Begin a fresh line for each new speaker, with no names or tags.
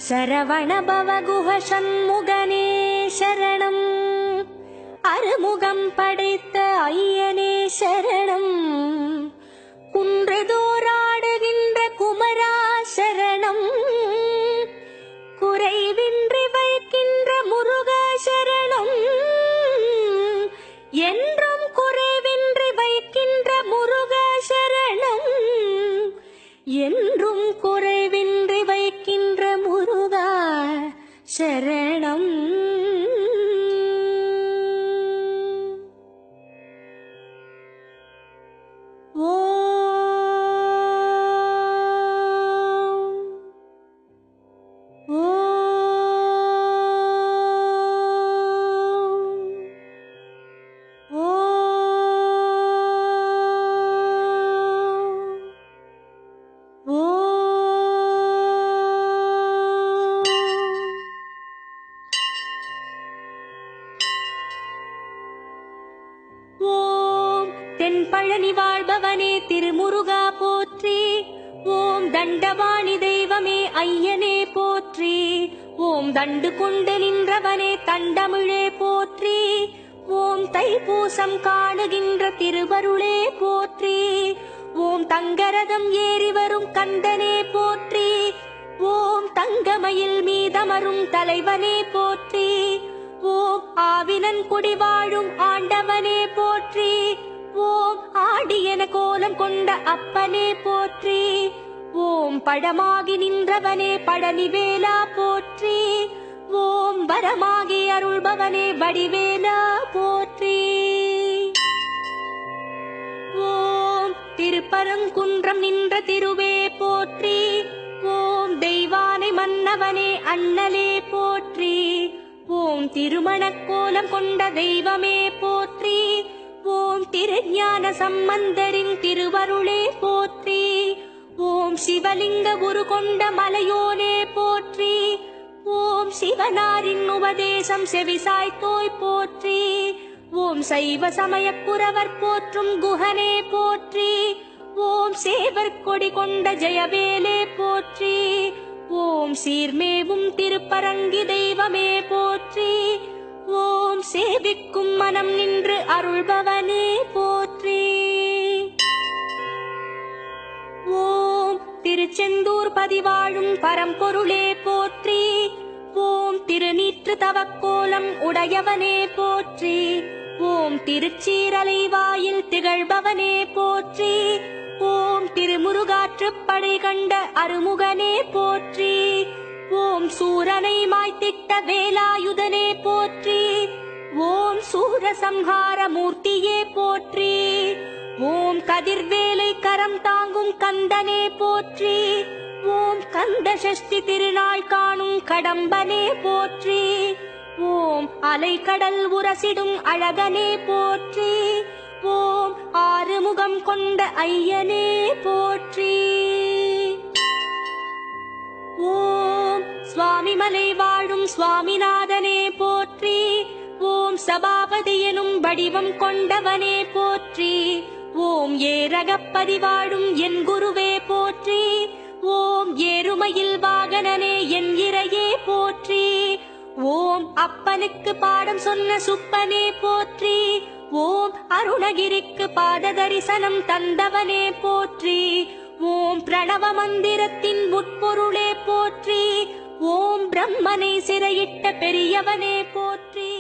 சரவணபவகுஹ சண்முகனே சரணம். அறுமுகம் படைத்த ஐயனே சரணம். குன்றுதோறாடுகின்ற குமரா சரணம். குறைவின்றி வைக்கின்ற முருகா சரணம். என்றும் குறைவின்றி வைக்கின்ற முருகா சரணம். என்றும் குறைவின்றி வைக்கின்ற முருகா சரணம். தென்பழனி வாழ்பவனே திருமுருகா போற்றி. ஓம் தண்டவாணி தெய்வமே ஐயனே போற்றி. ஓம் தண்டு கொண்டு நின்றவனே தண்டமிழே போற்றி. ஓம் தைப்பூசம் காணுகின்ற திருவருளே போற்றி. ஓம் தங்கரதம் ஏறி வரும் கந்தனே போற்றி. ஓம் தங்கமயில் மீதமரும் தலைவனே போற்றி. ஓம் ஆவினன் குடி வாழும் ஆண்டவனே போற்றி. ஓம் ஆடியன கோலம் கொண்ட அப்பனே போற்றி. ஓம் படமாகி நின்றவனே பழனிவேலா போற்றி. ஓம் வரமாகி அருள்பவனே வடிவேலா போற்றி. ஓம் திருப்பரங்குன்றம் நின்ற திருவே போற்றி. ஓம் தெய்வானை மன்னவனே அண்ணலே போற்றி. ஓம் திருமணக் கோலம் கொண்ட தெய்வமே போற்றி. ஓம் திருஞான சம்பந்தரின் திருவருளே போற்றி. ஓம் சிவலிங்க உரு கொண்ட மலையோனே போற்றி. ஓம் சிவனாரின் உபதேசம் செவிசாய்த்தோய் போற்றி. ஓம் சைவ சமயக் குரவர் போற்றும் குஹனே போற்றி. ஓம் சேவர் கொடி கொண்ட ஜெயவேலே போற்றி. ஓம் சீர்மேவும் திருப்பரங்கி தெய்வமே போற்றி. ஓம் சேவிக்கும் மனம் நின்று அருள்பவனே போற்றி. ஓம் திருச்செந்தூர் பதிவாழும் பரம்பொருளே போற்றி. ஓம் திருநீற்று தவக்கோலம் உடையவனே போற்றி. ஓம் திருச்சீரலை வாயில் திகழ்பவனே போற்றி. ஓம் திருமுருகாற்றுப்படை கண்ட அருமுகனே போற்றி. ஓம் சூரனை மாய்த்திட்ட வேலாயுதனே போற்றி. ஓம் சூரசம்ஹார மூர்த்தியே போற்றி. ஓம் கதிர்வேலை கரம் தாங்கும் கந்தனே போற்றி. ஓம் கந்த சஷ்டி திருநாள் காணும் கடம்பனே போற்றி. ஓம் அலைக்கடல் உரசிடும் அழகனே போற்றி. ஓம் ஆறுமுகம் கொண்ட ஐயனே போற்றி. ஓம் சுவாமிமலை வாழும் சுவாமிநாதனே போற்றி. ஓம் சபாபதி எனும் வடிவம் கொண்டவனே போற்றி. ஓம் ஏரகப்பதி வாழும் என் குருவே போற்றி. ஓம் ஏறுமையில் வாகனனே என் இறையே போற்றி. ஓம் அப்பனுக்கு பாடம் சொன்ன சுப்பனே போற்றி. ஓம் அருணகிரிக்கு பாத தரிசனம் தந்தவனே போற்றி. ஓம் பிரணவ மந்திரத்தின் உட்பொருளே போற்றி. ஓம் பிரம்மனை சிறையிட்ட பெரியவனே போற்றி.